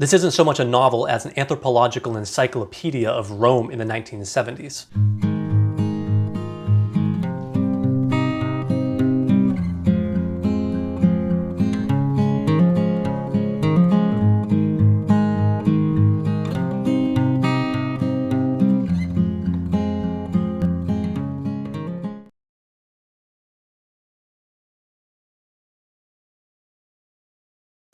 This isn't so much a novel as an anthropological encyclopedia of Rome in the 1970s.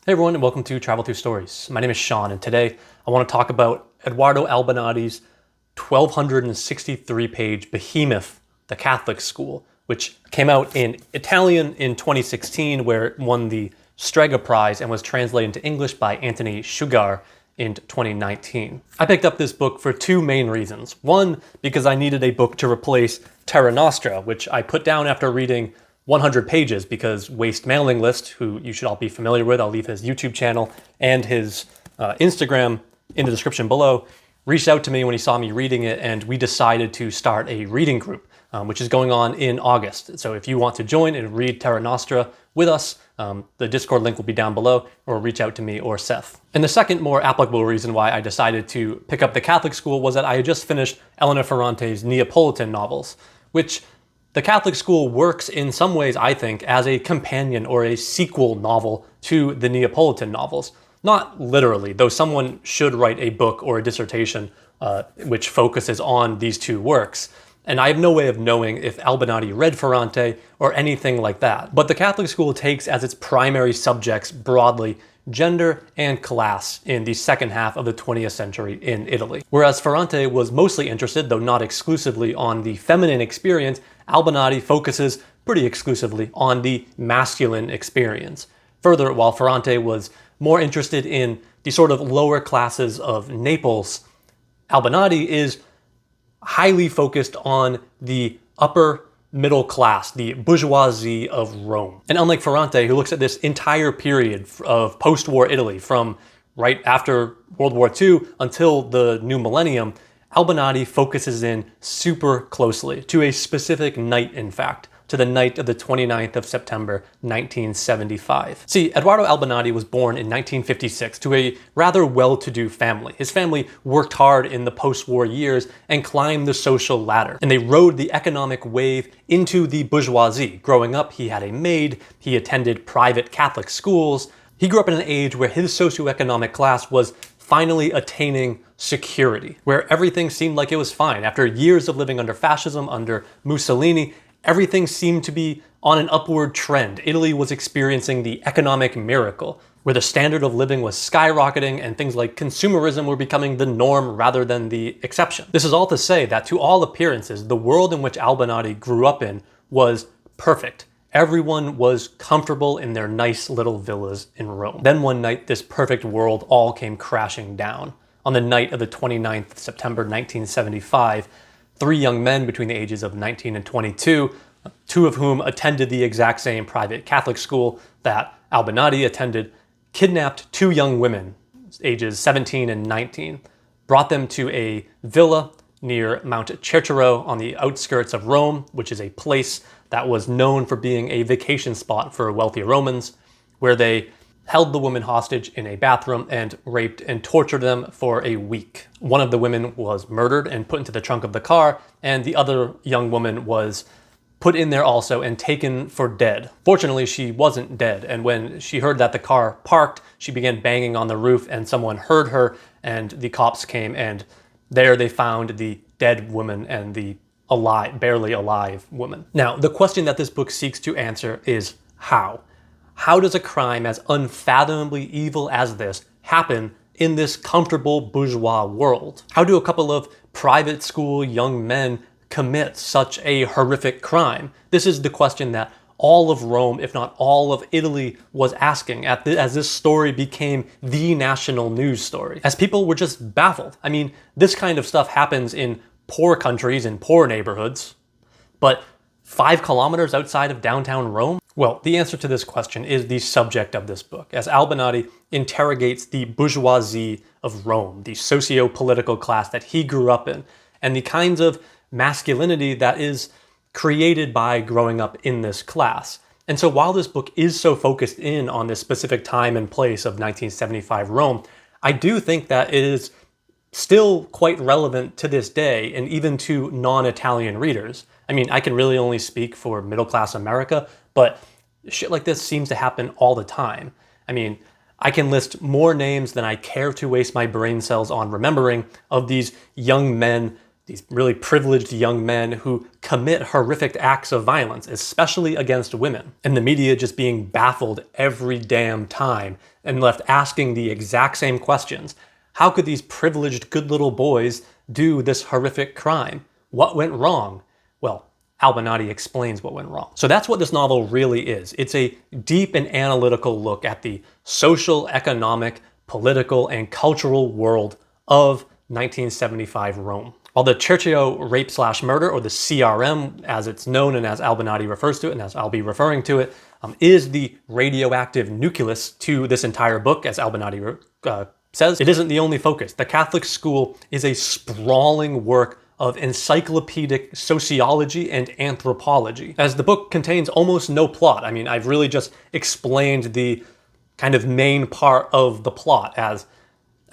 Hey everyone, and welcome to Travel Through Stories. My name is Sean, and today I want to talk about Edoardo Albinati's 1,263-page behemoth, The Catholic School, which came out in Italian in 2016, where it won the Strega Prize and was translated into English by Antony Shugaar in 2019. I picked up this book for two main reasons. One, because I needed a book to replace Terra Nostra, which I put down after reading 100 pages because Waste Mailing List, who you should all be familiar with, I'll leave his YouTube channel and his Instagram in the description below, reached out to me when he saw me reading it, and we decided to start a reading group, which is going on in August. So if you want to join and read Terra Nostra with us, the Discord link will be down below, or reach out to me or Seth. And the second, more applicable reason why I decided to pick up The Catholic School was that I had just finished Elena Ferrante's Neapolitan novels, which The Catholic School works in some ways, I think, as a companion or a sequel novel to the Neapolitan novels. Not literally, though someone should write a book or a dissertation which focuses on these two works. And I have no way of knowing if Albinati read Ferrante or anything like that. But The Catholic School takes as its primary subjects broadly gender and class in the second half of the 20th century in Italy. Whereas Ferrante was mostly interested, though not exclusively, on the feminine experience, Albinati focuses pretty exclusively on the masculine experience. Further, while Ferrante was more interested in the sort of lower classes of Naples, Albinati is highly focused on the upper middle class, the bourgeoisie of Rome. And unlike Ferrante, who looks at this entire period of post-war Italy from right after World War II until the new millennium, Albinati focuses in super closely to a specific night, in fact, to the night of the 29th of September, 1975. See, Edoardo Albinati was born in 1956 to a rather well-to-do family. His family worked hard in the post-war years and climbed the social ladder, and they rode the economic wave into the bourgeoisie. Growing up, he had a maid, he attended private Catholic schools. He grew up in an age where his socioeconomic class was finally attaining security, where everything seemed like it was fine. After years of living under fascism, under Mussolini, everything seemed to be on an upward trend. Italy was experiencing the economic miracle, where the standard of living was skyrocketing and things like consumerism were becoming the norm rather than the exception. This is all to say that to all appearances, the world in which Albinati grew up in was perfect. Everyone was comfortable in their nice little villas in Rome. Then one night, this perfect world all came crashing down. On the night of the 29th of September, 1975, three young men between the ages of 19 and 22, two of whom attended the exact same private Catholic school that Albinati attended, kidnapped two young women, ages 17 and 19, brought them to a villa near Mount Cerchero on the outskirts of Rome, which is a place that was known for being a vacation spot for wealthy Romans, where they held the women hostage in a bathroom and raped and tortured them for a week. One of the women was murdered and put into the trunk of the car, and the other young woman was put in there also and taken for dead. Fortunately, she wasn't dead, and when she heard that the car parked, she began banging on the roof, and someone heard her, and the cops came, and there they found the dead woman and the barely alive woman. Now, the question that this book seeks to answer is how? How does a crime as unfathomably evil as this happen in this comfortable bourgeois world? How do a couple of private school young men commit such a horrific crime? This is the question that all of Rome, if not all of Italy, was asking as this story became the national news story. As people were just baffled. I mean, this kind of stuff happens in poor countries, in poor neighborhoods, but 5 kilometers outside of downtown Rome? Well, the answer to this question is the subject of this book, as Albinati interrogates the bourgeoisie of Rome, the socio-political class that he grew up in, and the kinds of masculinity that is created by growing up in this class. And so while this book is so focused in on this specific time and place of 1975 Rome, I do think that it is still quite relevant to this day and even to non-Italian readers. I mean, I can really only speak for middle-class America, but shit like this seems to happen all the time. I mean, I can list more names than I care to waste my brain cells on remembering of these young men, these really privileged young men who commit horrific acts of violence, especially against women. And the media just being baffled every damn time and left asking the exact same questions. How could these privileged good little boys do this horrific crime? What went wrong? Well, Albinati explains what went wrong. So that's what this novel really is. It's a deep and analytical look at the social, economic, political, and cultural world of 1975 Rome. While the Cerchio rape/murder, or the CRM as it's known and as Albinati refers to it, and as I'll be referring to it, is the radioactive nucleus to this entire book, as Albinati says, it isn't the only focus. The Catholic school is a sprawling work of encyclopedic sociology and anthropology, as the book contains almost no plot. I mean, I've really just explained the kind of main part of the plot, as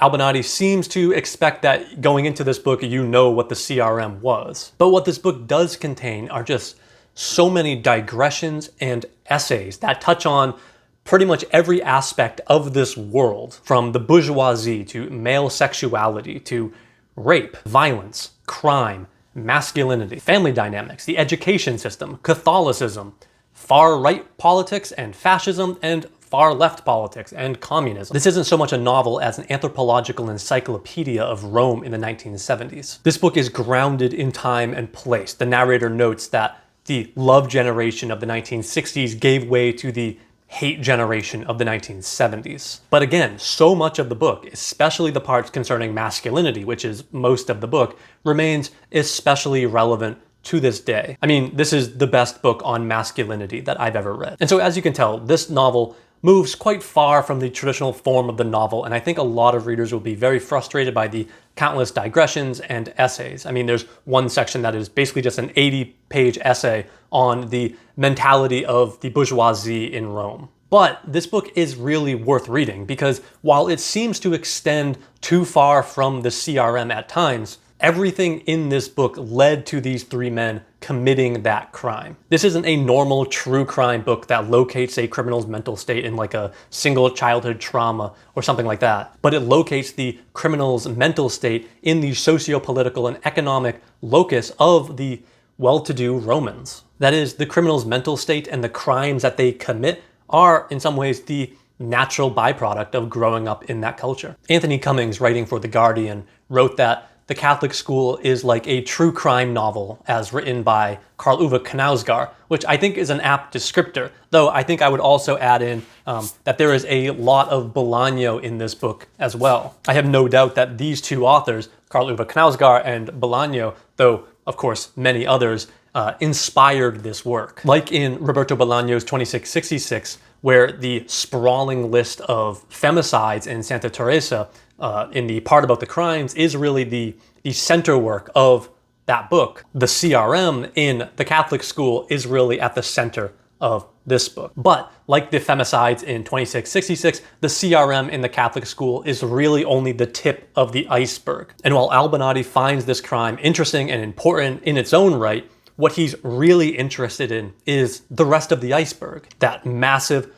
Albinati seems to expect that going into this book, you know what the CRM was. But what this book does contain are just so many digressions and essays that touch on pretty much every aspect of this world, from the bourgeoisie to male sexuality to rape, violence, crime, masculinity, family dynamics, the education system, Catholicism, far-right politics and fascism, and far-left politics and communism. This isn't so much a novel as an anthropological encyclopedia of Rome in the 1970s. This book is grounded in time and place. The narrator notes that the love generation of the 1960s gave way to the hate generation of the 1970s. But again, so much of the book, especially the parts concerning masculinity, which is most of the book, remains especially relevant to this day. I mean, this is the best book on masculinity that I've ever read. And so as you can tell, this novel moves quite far from the traditional form of the novel, and I think a lot of readers will be very frustrated by the countless digressions and essays. I mean, there's one section that is basically just an 80-page essay on the mentality of the bourgeoisie in Rome. But this book is really worth reading because while it seems to extend too far from the CRM at times, everything in this book led to these three men committing that crime. This isn't a normal true crime book that locates a criminal's mental state in like a single childhood trauma or something like that, but it locates the criminal's mental state in the socio-political and economic locus of the well-to-do Romans. That is, the criminal's mental state and the crimes that they commit are, in some ways, the natural byproduct of growing up in that culture. Anthony Cummings, writing for The Guardian, wrote that the Catholic school is like a true crime novel as written by Karl Ove Knausgård, which I think is an apt descriptor, though I think I would also add in that there is a lot of Bolaño in this book as well. I have no doubt that these two authors, Karl Ove Knausgård and Bolaño, though of course many others, inspired this work. Like in Roberto Bolaño's 2666, where the sprawling list of femicides in Santa Teresa in the part about the crimes is really the center work of that book. The CRM in the Catholic school is really at the center of this book. But like the femicides in 2666, the CRM in the Catholic school is really only the tip of the iceberg. And while Albinati finds this crime interesting and important in its own right, what he's really interested in is the rest of the iceberg, that massive,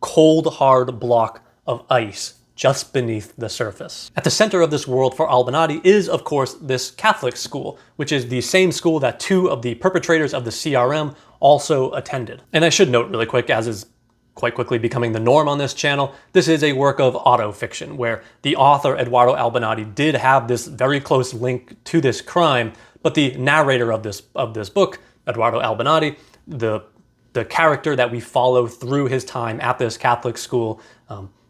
cold, hard block of ice just beneath the surface. At the center of this world for Albinati is, of course, this Catholic school, which is the same school that two of the perpetrators of the CRM also attended. And I should note really quick, as is quite quickly becoming the norm on this channel, this is a work of autofiction, where the author, Edoardo Albinati, did have this very close link to this crime, but the narrator of this book, Edoardo Albinati, the character that we follow through his time at this Catholic school,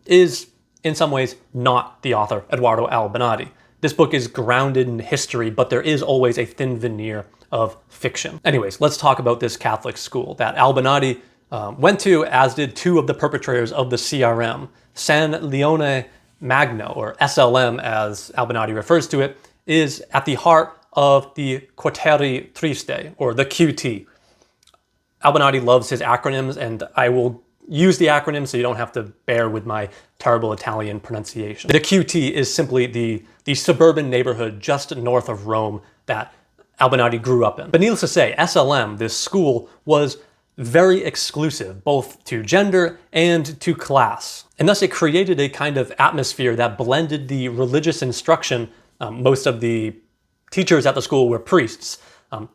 is in some ways not the author, Edoardo Albinati. This book is grounded in history, but there is always a thin veneer of fiction. Anyways, let's talk about this Catholic school that Albinati went to, as did two of the perpetrators of the CRM. San Leone Magno, or SLM as Albinati refers to it, is at the heart of the Quartieri Triste, or the QT. Albinati loves his acronyms, and I will use the acronym so you don't have to bear with my terrible Italian pronunciation. The QT is simply the suburban neighborhood just north of Rome that Albinati grew up in. But needless to say, SLM, this school, was very exclusive, both to gender and to class. And thus it created a kind of atmosphere that blended the religious instruction. Most of the teachers at the school were priests.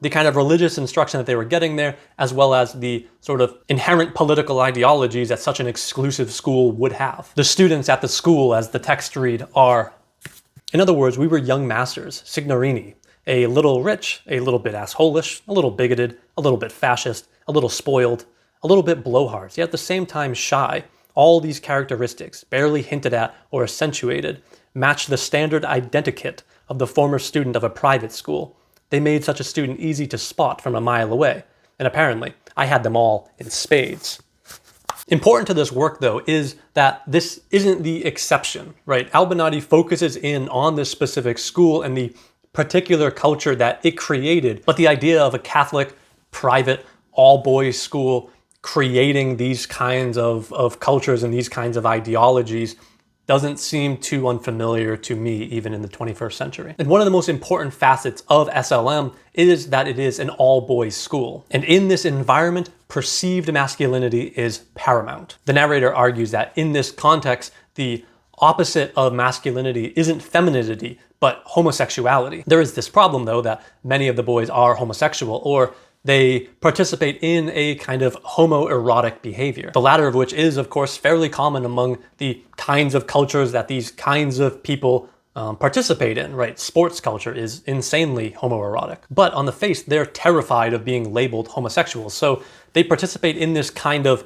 The kind of religious instruction that they were getting there, as well as the sort of inherent political ideologies that such an exclusive school would have. The students at the school, as the text read, are, in other words, we were young masters, signorini, a little rich, a little bit assholish, a little bigoted, a little bit fascist, a little spoiled, a little bit blowhards, yet at the same time shy. All these characteristics, barely hinted at or accentuated, match the standard identikit of the former student of a private school. They made such a student easy to spot from a mile away, and apparently I had them all in spades. Important to this work, though, is that this isn't the exception, right? Albinati focuses in on this specific school and the particular culture that it created, but the idea of a Catholic, private, all-boys school creating these kinds of cultures and these kinds of ideologies doesn't seem too unfamiliar to me, even in the 21st century. And one of the most important facets of SLM is that it is an all-boys school. And in this environment, perceived masculinity is paramount. The narrator argues that in this context, the opposite of masculinity isn't femininity, but homosexuality. There is this problem, though, that many of the boys are homosexual, or they participate in a kind of homoerotic behavior. The latter of which is, of course, fairly common among the kinds of cultures that these kinds of people participate in, right? Sports culture is insanely homoerotic. But on the face, they're terrified of being labeled homosexuals. So they participate in this kind of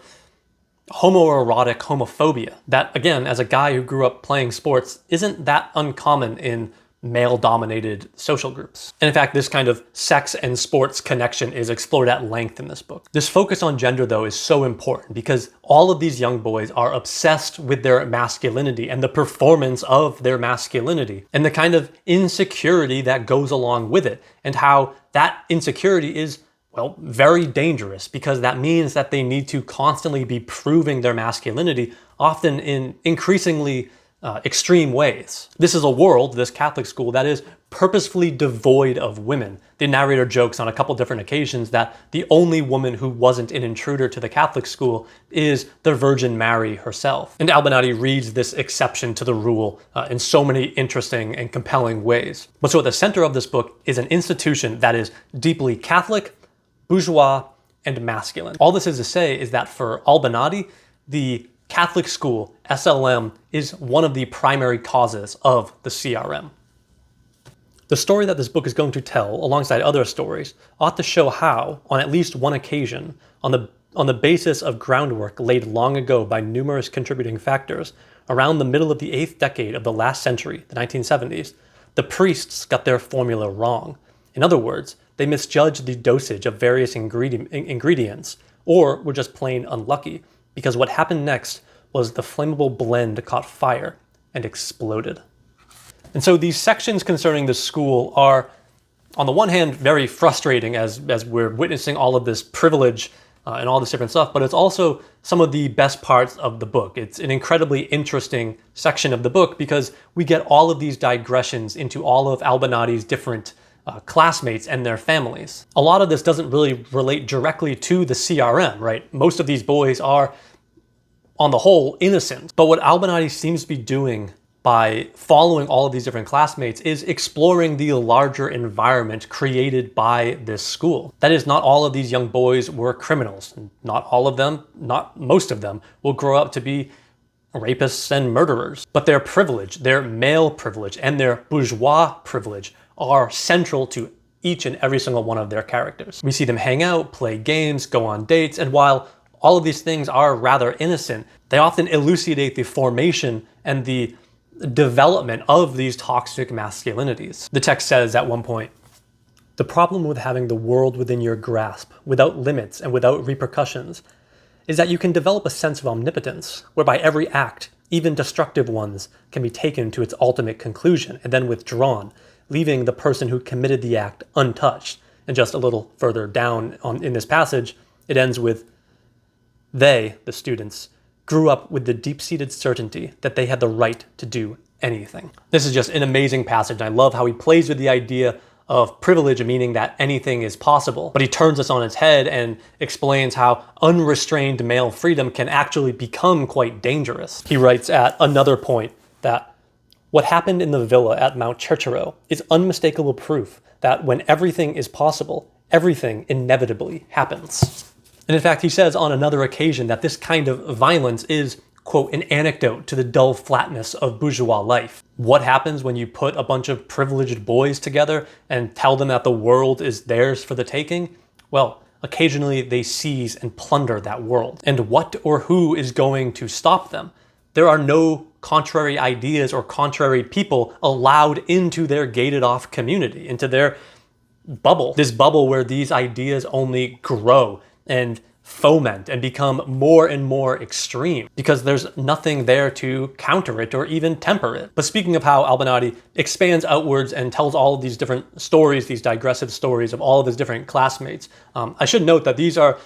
homoerotic homophobia that, again, as a guy who grew up playing sports, isn't that uncommon in male-dominated social groups. And in fact, this kind of sex and sports connection is explored at length in this book. This focus on gender, though, is so important because all of these young boys are obsessed with their masculinity and the performance of their masculinity and the kind of insecurity that goes along with it, and how that insecurity is, well, very dangerous because that means that they need to constantly be proving their masculinity, often in increasingly extreme ways. This is a world, this Catholic school, that is purposefully devoid of women. The narrator jokes on a couple different occasions that the only woman who wasn't an intruder to the Catholic school is the Virgin Mary herself. And Albinati reads this exception to the rule in so many interesting and compelling ways. But so at the center of this book is an institution that is deeply Catholic, bourgeois, and masculine. All this is to say is that for Albinati, the Catholic school, SLM, is one of the primary causes of the CRM. The story that this book is going to tell, alongside other stories, ought to show how, on at least one occasion, on the basis of groundwork laid long ago by numerous contributing factors, around the middle of the 8th decade of the last century, the 1970s, the priests got their formula wrong. In other words, they misjudged the dosage of various ingredients, or were just plain unlucky, because what happened next was the flammable blend caught fire and exploded. And so these sections concerning the school are, on the one hand, very frustrating as we're witnessing all of this privilege and all this different stuff, but it's also some of the best parts of the book. It's an incredibly interesting section of the book because we get all of these digressions into all of Albinati's different classmates and their families. A lot of this doesn't really relate directly to the CRM, right? Most of these boys are, on the whole, innocent. But what Albinati seems to be doing by following all of these different classmates is exploring the larger environment created by this school. That is, not all of these young boys were criminals. Not all of them, not most of them, will grow up to be rapists and murderers. But their privilege, their male privilege, and their bourgeois privilege are central to each and every single one of their characters. We see them hang out, play games, go on dates, and while all of these things are rather innocent, they often elucidate the formation and the development of these toxic masculinities. The text says at one point, "The problem with having the world within your grasp, without limits and without repercussions, is that you can develop a sense of omnipotence, whereby every act, even destructive ones, can be taken to its ultimate conclusion and then withdrawn, leaving the person who committed the act untouched." And just a little further down in this passage, it ends with, They, the students, grew up with the deep-seated certainty that they had the right to do anything. This is just an amazing passage, and I love how he plays with the idea of privilege, meaning that anything is possible. But he turns this on its head and explains how unrestrained male freedom can actually become quite dangerous. He writes at another point that what happened in the villa at Mount Cercero is unmistakable proof that when everything is possible, everything inevitably happens. And in fact, he says on another occasion that this kind of violence is, quote, an anecdote to the dull flatness of bourgeois life. What happens when you put a bunch of privileged boys together and tell them that the world is theirs for the taking? Well, occasionally they seize and plunder that world. And what or who is going to stop them? There are no contrary ideas or contrary people allowed into their gated off community, into their bubble. This bubble where these ideas only grow and foment and become more and more extreme because there's nothing there to counter it or even temper it. But speaking of how Albinati expands outwards and tells all of these different stories, these digressive stories of all of his different classmates, I should note that these are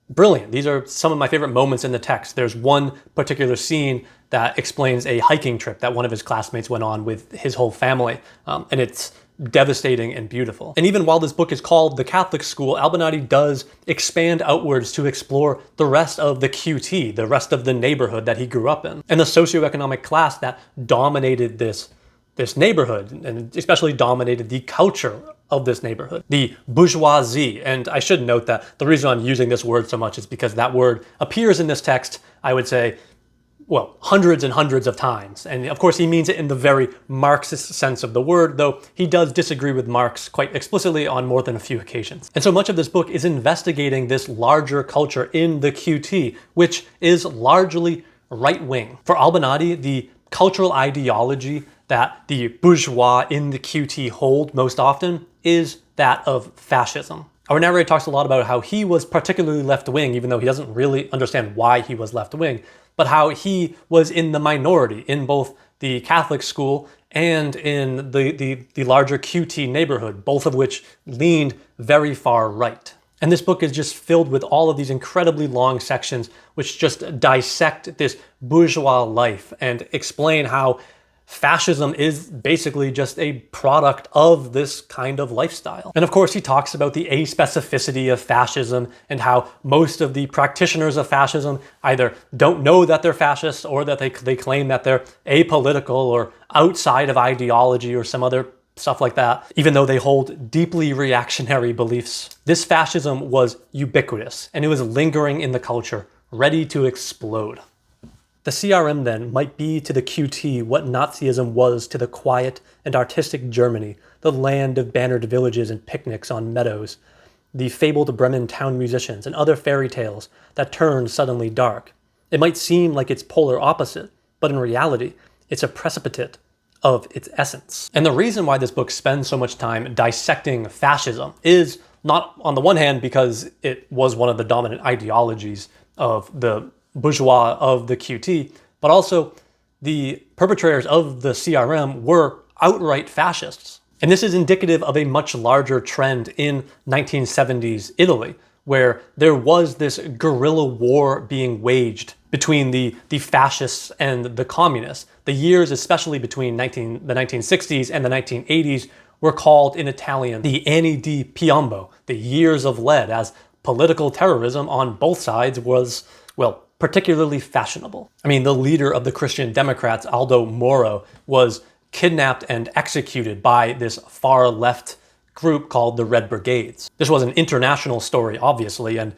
brilliant. These are some of my favorite moments in the text. There's one particular scene that explains a hiking trip that one of his classmates went on with his whole family, and it's devastating and beautiful. And even while this book is called The Catholic School, Albinati does expand outwards to explore the rest of the QT, the rest of the neighborhood that he grew up in, and the socioeconomic class that dominated this neighborhood, and especially dominated the culture of this neighborhood, the bourgeoisie. And I should note that the reason I'm using this word so much is because that word appears in this text, I would say, well, hundreds and hundreds of times. And of course, he means it in the very Marxist sense of the word, though he does disagree with Marx quite explicitly on more than a few occasions. And so much of this book is investigating this larger culture in the QT, which is largely right-wing. For Albinati, the cultural ideology that the bourgeois in the QT hold most often is that of fascism. Our narrator talks a lot about how he was particularly left-wing, even though he doesn't really understand why he was left-wing, but how he was in the minority in both the Catholic school and in the larger QT neighborhood, both of which leaned very far right. And this book is just filled with all of these incredibly long sections which just dissect this bourgeois life and explain how fascism is basically just a product of this kind of lifestyle. And of course, he talks about the aspecificity of fascism and how most of the practitioners of fascism either don't know that they're fascists or that they claim that they're apolitical or outside of ideology or some other stuff like that, even though they hold deeply reactionary beliefs. This fascism was ubiquitous, and it was lingering in the culture, ready to explode. The CRM then might be to the QT what Nazism was to the quiet and artistic Germany, the land of bannered villages and picnics on meadows, the fabled Bremen town musicians and other fairy tales that turned suddenly dark. It might seem like it's polar opposite, but in reality, it's a precipitate of its essence. And the reason why this book spends so much time dissecting fascism is not, on the one hand, because it was one of the dominant ideologies of the bourgeois of the QT, but also the perpetrators of the CRM were outright fascists. And this is indicative of a much larger trend in 1970s Italy, where there was this guerrilla war being waged between the fascists and the communists. The years, especially between the 1960s and the 1980s, were called in Italian the anni di piombo, the years of lead, as political terrorism on both sides was, well, particularly fashionable. I mean, the leader of the Christian Democrats, Aldo Moro, was kidnapped and executed by this far left group called the Red Brigades. This was an international story, obviously, and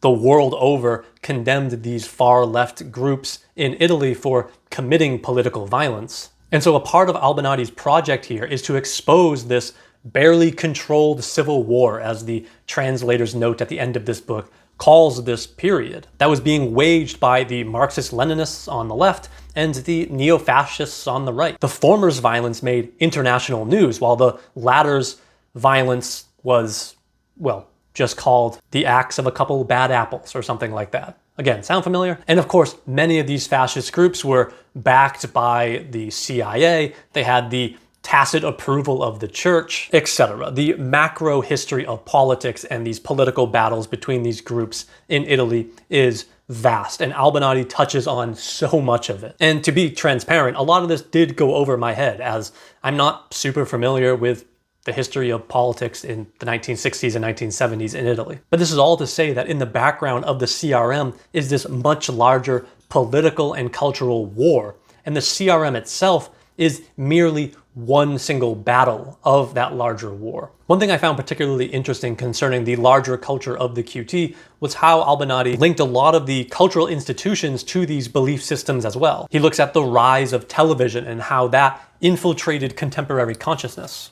the world over condemned these far left groups in Italy for committing political violence. And so a part of Albinati's project here is to expose this barely controlled civil war, as the translator's note at the end of this book calls this period, that was being waged by the Marxist-Leninists on the left and the neo-fascists on the right. The former's violence made international news, while the latter's violence was, well, just called the acts of a couple bad apples or something like that. Again, sound familiar? And of course, many of these fascist groups were backed by the CIA. They had the tacit approval of the church, etc. The macro history of politics and these political battles between these groups in Italy is vast, and Albinati touches on so much of it. And to be transparent, a lot of this did go over my head, as I'm not super familiar with the history of politics in the 1960s and 1970s in Italy. But this is all to say that in the background of the CRM is this much larger political and cultural war, and the CRM itself is merely one single battle of that larger war. One thing I found particularly interesting concerning the larger culture of the QT was how Albinati linked a lot of the cultural institutions to these belief systems as well. He looks at the rise of television and how that infiltrated contemporary consciousness.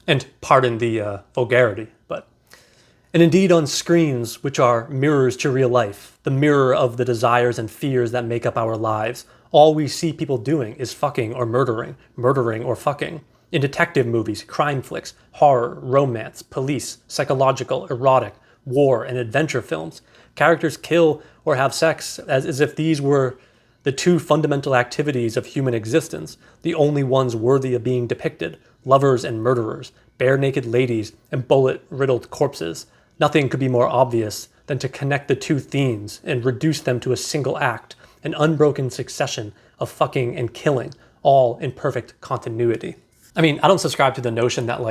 And pardon the vulgarity, and indeed on screens which are mirrors to real life, the mirror of the desires and fears that make up our lives, all we see people doing is fucking or murdering, murdering or fucking. In detective movies, crime flicks, horror, romance, police, psychological, erotic, war, and adventure films, characters kill or have sex as if these were the two fundamental activities of human existence, the only ones worthy of being depicted: lovers and murderers, bare-naked ladies and bullet-riddled corpses. Nothing could be more obvious than to connect the two themes and reduce them to a single act, an unbroken succession of fucking and killing, all in perfect continuity. I mean, I don't subscribe to the notion that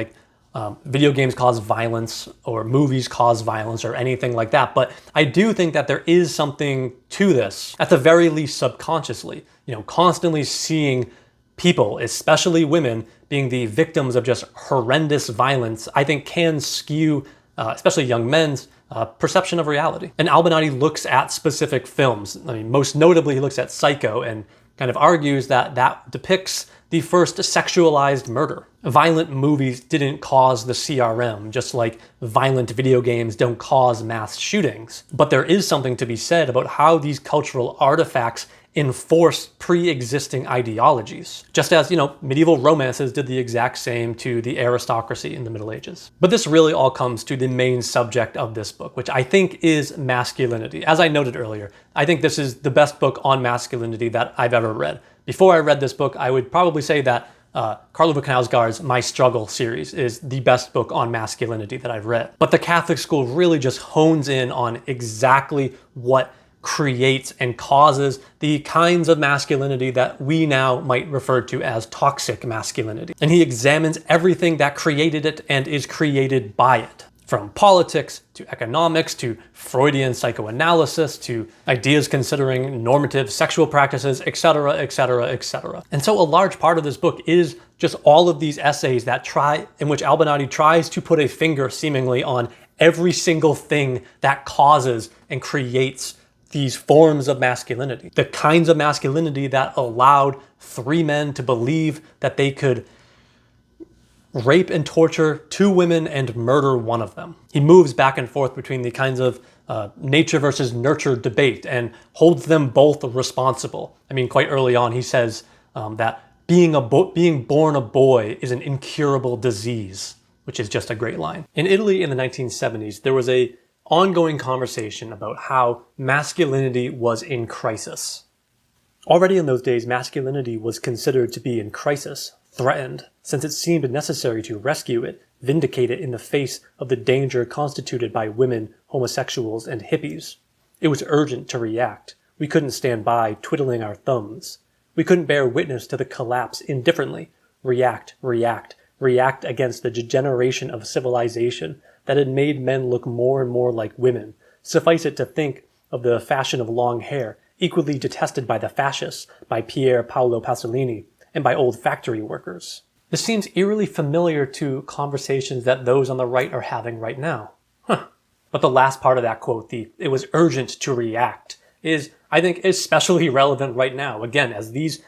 video games cause violence or movies cause violence or anything like that, but I do think that there is something to this, at the very least subconsciously. Constantly seeing people, especially women, being the victims of just horrendous violence, I think can skew, especially young men's, perception of reality. And Albinati looks at specific films. I mean, most notably, he looks at Psycho and kind of argues that that depicts the first sexualized murder. Violent movies didn't cause the CRM, just like violent video games don't cause mass shootings. But there is something to be said about how these cultural artifacts enforce pre-existing ideologies, just as, medieval romances did the exact same to the aristocracy in the Middle Ages. But this really all comes to the main subject of this book, which I think is masculinity. As I noted earlier, I think this is the best book on masculinity that I've ever read. Before I read this book, I would probably say that Karl Ove Knausgård's My Struggle series is the best book on masculinity that I've read. But the Catholic school really just hones in on exactly what creates and causes the kinds of masculinity that we now might refer to as toxic masculinity. And he examines everything that created it and is created by it. From politics to economics to Freudian psychoanalysis to ideas considering normative sexual practices, etc., etc., etc. And so a large part of this book is just all of these essays in which Albinati tries to put a finger seemingly on every single thing that causes and creates these forms of masculinity. The kinds of masculinity that allowed three men to believe that they could rape and torture two women and murder one of them. He moves back and forth between the kinds of nature versus nurture debate and holds them both responsible. I mean, quite early on, he says that being born a boy is an incurable disease, which is just a great line. In Italy in the 1970s, there was a ongoing conversation about how masculinity was in crisis. Already in those days, masculinity was considered to be in crisis, threatened, since it seemed necessary to rescue it, vindicate it in the face of the danger constituted by women, homosexuals, and hippies. It was urgent to react. We couldn't stand by twiddling our thumbs. We couldn't bear witness to the collapse indifferently. React, react, react against the degeneration of civilization that had made men look more and more like women. Suffice it to think of the fashion of long hair, equally detested by the fascists, by Pier Paolo Pasolini, and by old factory workers. This seems eerily familiar to conversations that those on the right are having right now. But the last part of that quote, it was urgent to react, is, I think, especially relevant right now. Again, as these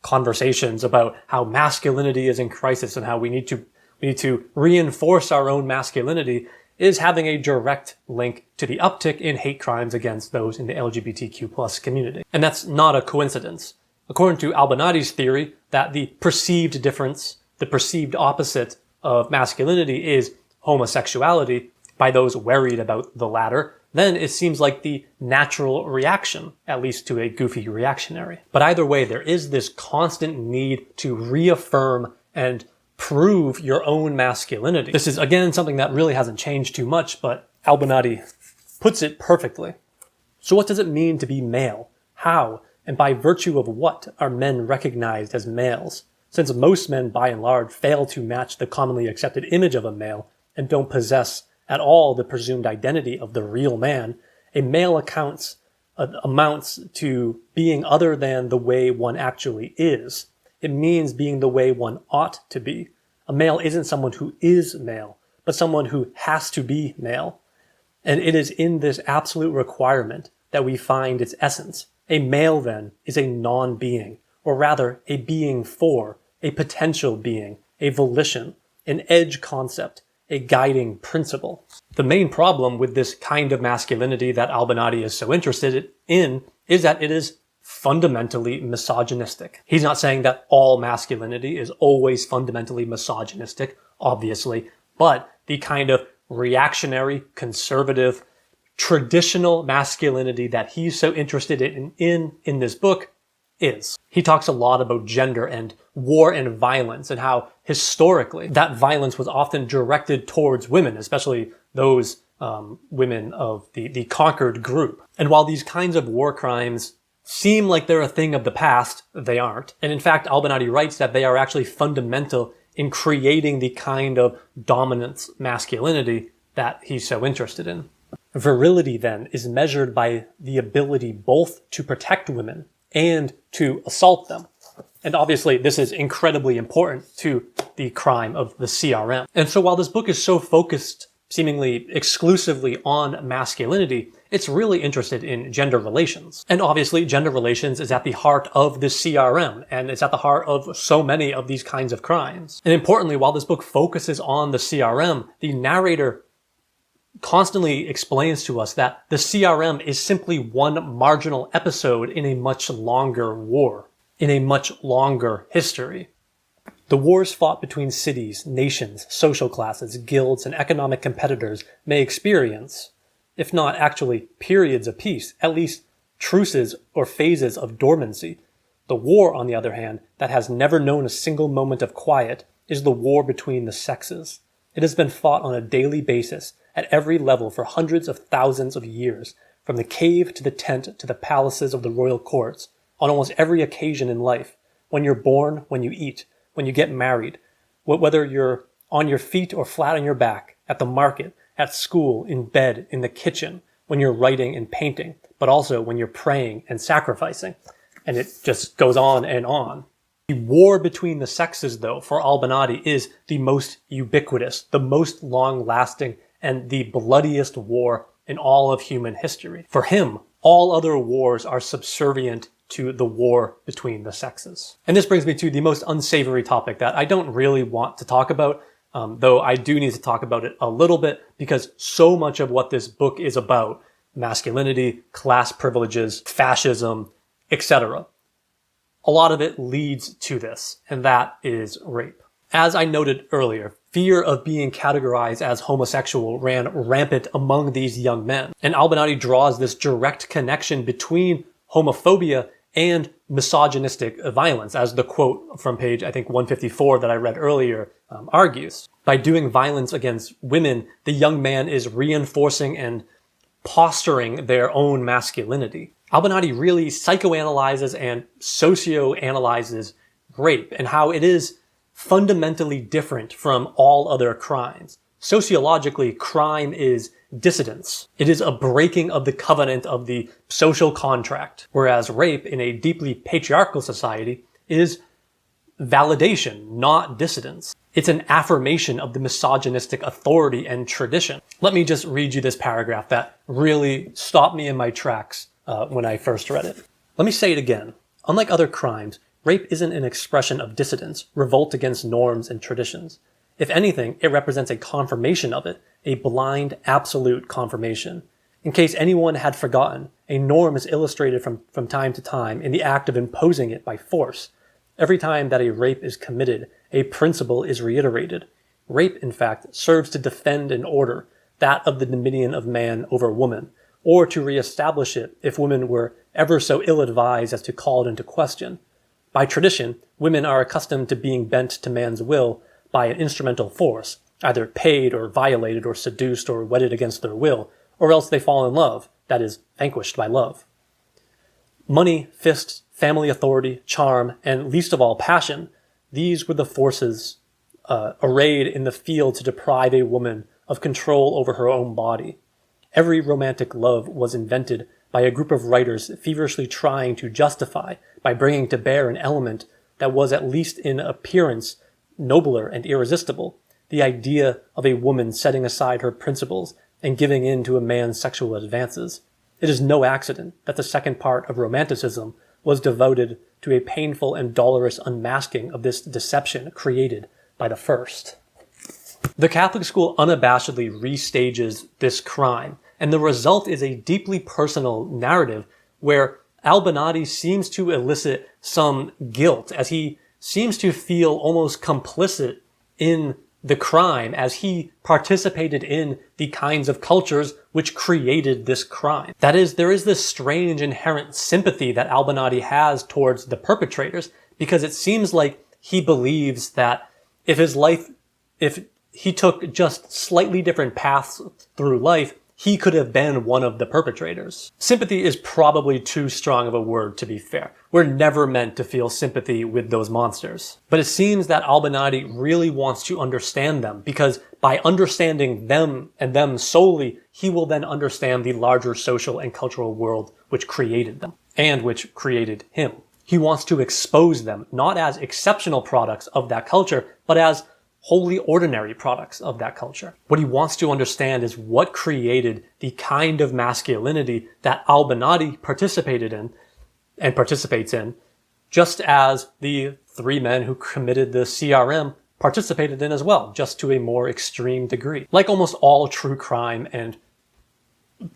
conversations about how masculinity is in crisis and how we need to reinforce our own masculinity is having a direct link to the uptick in hate crimes against those in the LGBTQ+ community. And that's not a coincidence. According to Albinati's theory, that the perceived difference, the perceived opposite of masculinity is homosexuality by those worried about the latter, then it seems like the natural reaction, at least to a goofy reactionary. But either way, there is this constant need to reaffirm and prove your own masculinity. This is, again, something that really hasn't changed too much, but Albinati puts it perfectly. So what does it mean to be male? How, and by virtue of what, are men recognized as males? Since most men, by and large, fail to match the commonly accepted image of a male and don't possess at all the presumed identity of the real man, a male amounts to being other than the way one actually is. It means being the way one ought to be. A male isn't someone who is male, but someone who has to be male. And it is in this absolute requirement that we find its essence. A male, then, is a non-being, or rather, a being for, a potential being, a volition, an edge concept, a guiding principle. The main problem with this kind of masculinity that Albinati is so interested in is that it is fundamentally misogynistic. He's not saying that all masculinity is always fundamentally misogynistic, obviously, but the kind of reactionary, conservative, traditional masculinity that he's so interested in this book is. He talks a lot about gender and war and violence and how historically that violence was often directed towards women, especially those women of the conquered group. And while these kinds of war crimes seem like they're a thing of the past, they aren't. And in fact, Albinati writes that they are actually fundamental in creating the kind of dominance masculinity that he's so interested in. Virility, then, is measured by the ability both to protect women and to assault them. And obviously, this is incredibly important to the crime of the CRM. And so while this book is so focused seemingly exclusively on masculinity, it's really interested in gender relations. And obviously, gender relations is at the heart of the CRM, and it's at the heart of so many of these kinds of crimes. And importantly, while this book focuses on the CRM, the narrator constantly explains to us that the CRM is simply one marginal episode in a much longer war, in a much longer history. The wars fought between cities, nations, social classes, guilds, and economic competitors may experience, if not actually periods of peace, at least truces or phases of dormancy. The war, on the other hand, that has never known a single moment of quiet is the war between the sexes. It has been fought on a daily basis at every level for hundreds of thousands of years, from the cave to the tent to the palaces of the royal courts, on almost every occasion in life. When you're born, when you eat, when you get married, whether you're on your feet or flat on your back, at the market, at school, in bed, in the kitchen, when you're writing and painting, but also when you're praying and sacrificing. And it just goes on and on. The war between the sexes, though, for Albinati is the most ubiquitous, the most long-lasting, and the bloodiest war in all of human history. For him, all other wars are subservient to the war between the sexes. And this brings me to the most unsavory topic that I don't really want to talk about, though I do need to talk about it a little bit because so much of what this book is about, masculinity, class privileges, fascism, etc., a lot of it leads to this, and that is rape. As I noted earlier, fear of being categorized as homosexual ran rampant among these young men. And Albinati draws this direct connection between homophobia and misogynistic violence, as the quote from page, I think, 154 that I read earlier argues. By doing violence against women, the young man is reinforcing and posturing their own masculinity. Albinati really psychoanalyzes and socioanalyzes rape and how it is fundamentally different from all other crimes. Sociologically, crime is dissidence. It is a breaking of the covenant of the social contract, whereas rape in a deeply patriarchal society is validation, not dissidence. It's an affirmation of the misogynistic authority and tradition. Let me just read you this paragraph that really stopped me in my tracks when I first read it. Let me say it again. Unlike other crimes, rape isn't an expression of dissidence, revolt against norms and traditions. If anything, it represents a confirmation of it, a blind, absolute confirmation. In case anyone had forgotten, a norm is illustrated from time to time in the act of imposing it by force. Every time that a rape is committed, a principle is reiterated. Rape, in fact, serves to defend an order, that of the dominion of man over woman, or to reestablish it if women were ever so ill-advised as to call it into question. By tradition, women are accustomed to being bent to man's will by an instrumental force, either paid or violated or seduced or wedded against their will, or else they fall in love, that is vanquished by love. Money, fists, family authority, charm, and least of all passion, these were the forces arrayed in the field to deprive a woman of control over her own body. Every romantic love was invented by a group of writers feverishly trying to justify by bringing to bear an element that was at least in appearance nobler and irresistible, the idea of a woman setting aside her principles and giving in to a man's sexual advances. It is no accident that the second part of Romanticism was devoted to a painful and dolorous unmasking of this deception created by the first. The Catholic school unabashedly restages this crime, and the result is a deeply personal narrative where Albinati seems to elicit some guilt, as he seems to feel almost complicit in the crime, as he participated in the kinds of cultures which created this crime. That is, there is this strange inherent sympathy that Albinati has towards the perpetrators, because it seems like he believes that if he took just slightly different paths through life, he could have been one of the perpetrators. Sympathy is probably too strong of a word, to be fair. We're never meant to feel sympathy with those monsters. But it seems that Albinati really wants to understand them, because by understanding them and them solely, he will then understand the larger social and cultural world which created them, and which created him. He wants to expose them, not as exceptional products of that culture, but as wholly ordinary products of that culture. What he wants to understand is what created the kind of masculinity that Albinati participated in and participates in, just as the three men who committed the CRM participated in as well, just to a more extreme degree. Like almost all true crime and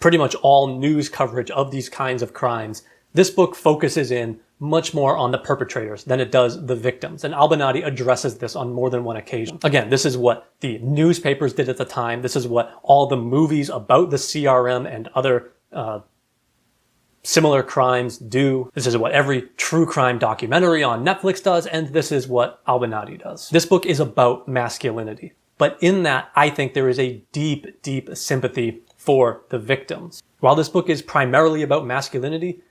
pretty much all news coverage of these kinds of crimes, this book focuses in much more on the perpetrators than it does the victims. And Albinati addresses this on more than one occasion. Again, this is what the newspapers did at the time. This is what all the movies about the CRM and other similar crimes do. This is what every true crime documentary on Netflix does. And this is what Albinati does. This book is about masculinity. But in that, I think there is a deep, deep sympathy for the victims. While this book is primarily about masculinity,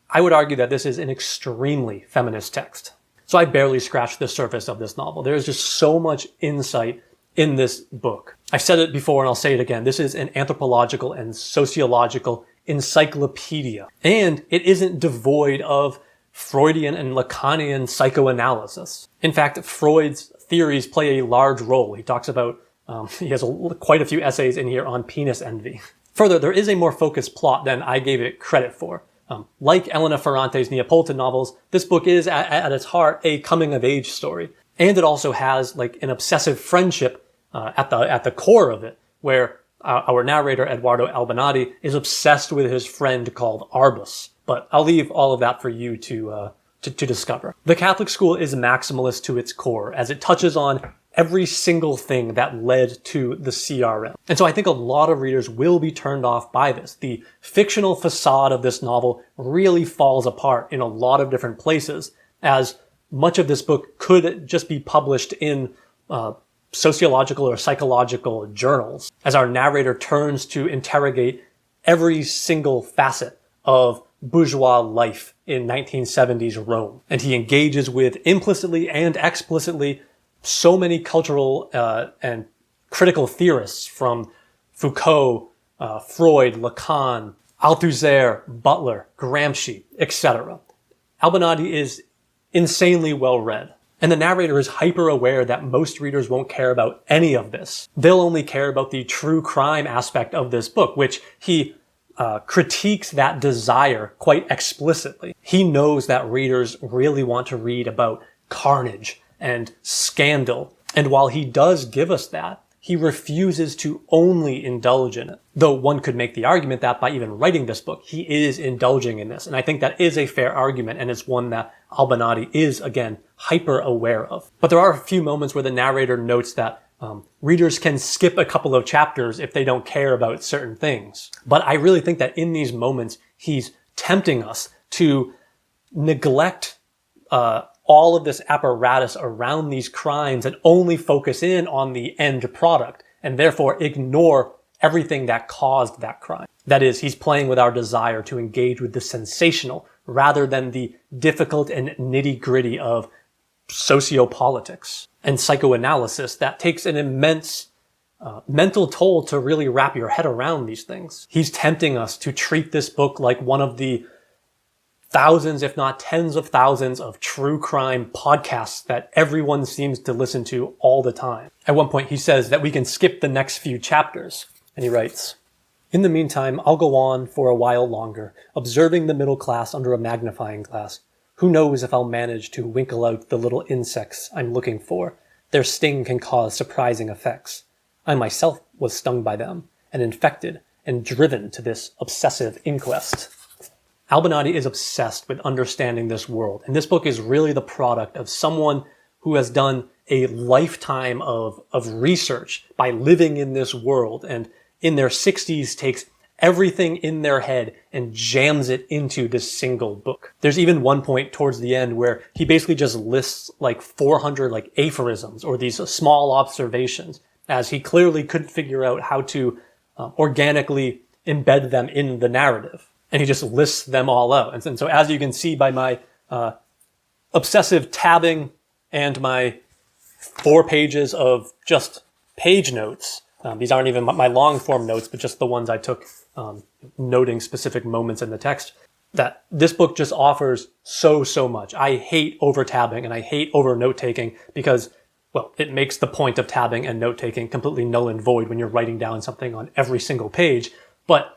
I would argue that this is an extremely feminist text. So I barely scratched the surface of this novel. There is just so much insight in this book. I've said it before and I'll say it again. This is an anthropological and sociological encyclopedia. And it isn't devoid of Freudian and Lacanian psychoanalysis. In fact, Freud's theories play a large role. He talks about, he has quite a few essays in here on penis envy. Further, there is a more focused plot than I gave it credit for. Like Elena Ferrante's Neapolitan novels, this book is at its heart a coming-of-age story. And it also has like an obsessive friendship at the core of it, where our narrator, Edoardo Albinati, is obsessed with his friend called Arbus. But I'll leave all of that for you to discover. The Catholic school is maximalist to its core, as it touches on every single thing that led to the CRM. And so I think a lot of readers will be turned off by this. The fictional facade of this novel really falls apart in a lot of different places, as much of this book could just be published in sociological or psychological journals, as our narrator turns to interrogate every single facet of bourgeois life in 1970s Rome. And he engages with, implicitly and explicitly, so many cultural and critical theorists from Foucault, Freud, Lacan, Althusser, Butler, Gramsci, etc. Albinati is insanely well read. And the narrator is hyper aware that most readers won't care about any of this. They'll only care about the true crime aspect of this book, which he critiques that desire quite explicitly. He knows that readers really want to read about carnage and scandal. And while he does give us that, he refuses to only indulge in it. Though one could make the argument that by even writing this book, he is indulging in this. And I think that is a fair argument, and it's one that Albinati is, again, hyper aware of. But there are a few moments where the narrator notes that readers can skip a couple of chapters if they don't care about certain things. But I really think that in these moments, he's tempting us to neglect all of this apparatus around these crimes and only focus in on the end product, and therefore ignore everything that caused that crime. That is, he's playing with our desire to engage with the sensational rather than the difficult and nitty-gritty of sociopolitics and psychoanalysis that takes an immense mental toll to really wrap your head around these things. He's tempting us to treat this book like one of the thousands, if not tens of thousands, of true crime podcasts that everyone seems to listen to all the time. At one point, he says that we can skip the next few chapters, and he writes, "In the meantime, I'll go on for a while longer, observing the middle class under a magnifying glass. Who knows if I'll manage to winkle out the little insects I'm looking for? Their sting can cause surprising effects. I myself was stung by them, and infected, and driven to this obsessive inquest." Albinati is obsessed with understanding this world, and this book is really the product of someone who has done a lifetime of research by living in this world, and in their 60s takes everything in their head and jams it into this single book. There's even one point towards the end where he basically just lists like 400 like aphorisms or these small observations, as he clearly couldn't figure out how to organically embed them in the narrative. And he just lists them all out. And so as you can see by my obsessive tabbing and my 4 pages of just page notes, these aren't even my long form notes, but just the ones I took noting specific moments in the text, that this book just offers so much. I hate over tabbing and I hate over note taking because, well, it makes the point of tabbing and note taking completely null and void when you're writing down something on every single page. But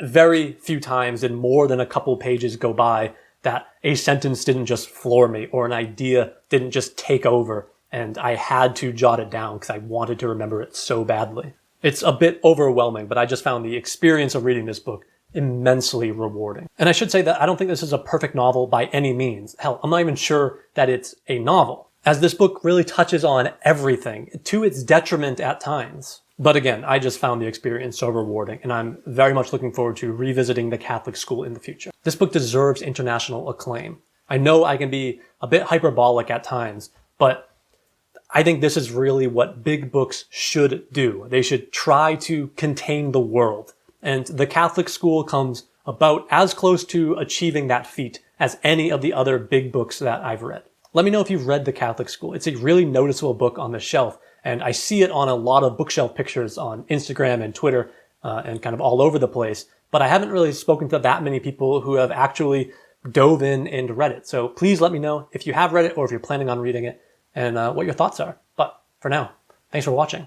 very few times in more than a couple pages go by that a sentence didn't just floor me or an idea didn't just take over and I had to jot it down because I wanted to remember it so badly. It's a bit overwhelming, but I just found the experience of reading this book immensely rewarding. And I should say that I don't think this is a perfect novel by any means. Hell, I'm not even sure that it's a novel, as this book really touches on everything, to its detriment at times. But again, I just found the experience so rewarding, and I'm very much looking forward to revisiting the Catholic school in the future. This book deserves international acclaim. I know I can be a bit hyperbolic at times, but I think this is really what big books should do. They should try to contain the world. And the Catholic school comes about as close to achieving that feat as any of the other big books that I've read. Let me know if you've read The Catholic School. It's a really noticeable book on the shelf, and I see it on a lot of bookshelf pictures on Instagram and Twitter and kind of all over the place. But I haven't really spoken to that many people who have actually dove in and read it. So please let me know if you have read it or if you're planning on reading it and what your thoughts are. But for now, thanks for watching.